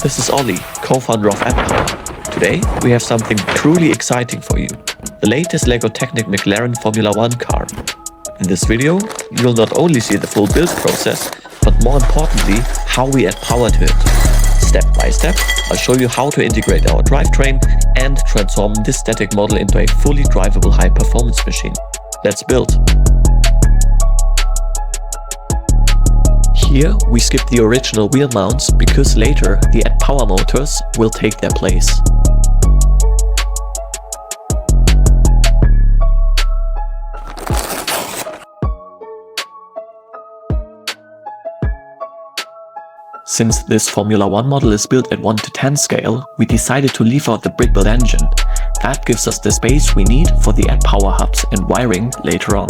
This is Ollie, co-founder of AddPower. Today we have something truly exciting for you. The latest LEGO Technic McLaren Formula 1 car. In this video, you'll not only see the full build process, but more importantly, how we add power to it. Step by step, I'll show you how to integrate our drivetrain and transform this static model into a fully drivable high-performance machine. Let's build. Here we skip the original wheel mounts because later the AddPower motors will take their place. Since this Formula 1 model is built at 1:10 scale, we decided to leave out the brick-built engine. That gives us the space we need for the AddPower hubs and wiring later on.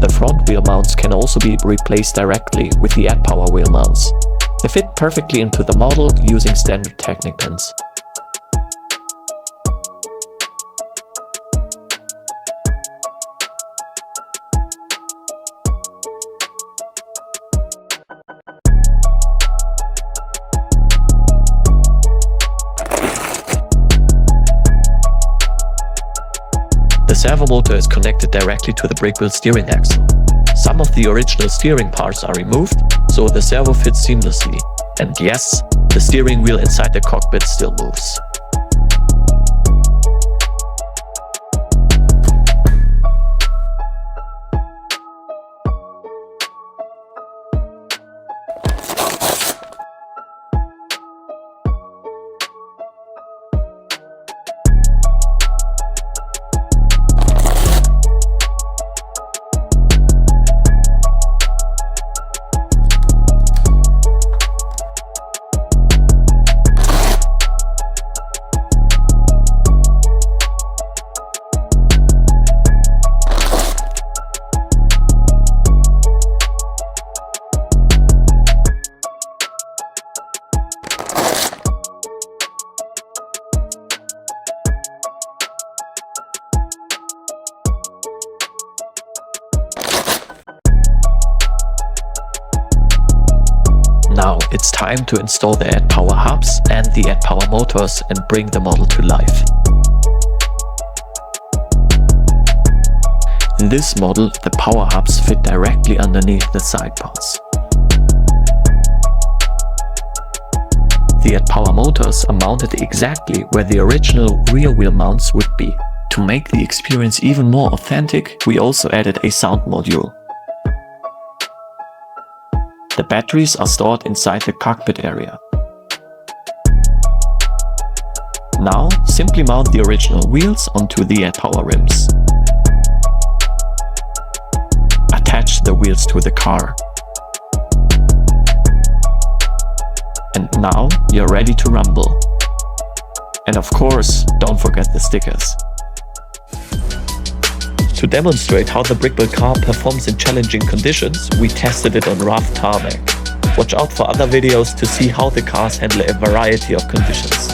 The front wheel mounts can also be replaced directly with the AddPower wheel mounts. They fit perfectly into the model using standard Technic pins. The servo motor is connected directly to the brick-built steering axle. Some of the original steering parts are removed, so the servo fits seamlessly. And yes, the steering wheel inside the cockpit still moves. Now it's time to install the AddPower hubs and the AddPower motors and bring the model to life. In this model, the power hubs fit directly underneath the side pods. The AddPower motors are mounted exactly where the original rear wheel mounts would be. To make the experience even more authentic, we also added a sound module. The batteries are stored inside the cockpit area. Now, simply mount the original wheels onto the AddPower rims. Attach the wheels to the car. And now you're ready to rumble. And of course, don't forget the stickers. To demonstrate how the brick-built car performs in challenging conditions, we tested it on rough tarmac. Watch out for other videos to see how the cars handle a variety of conditions.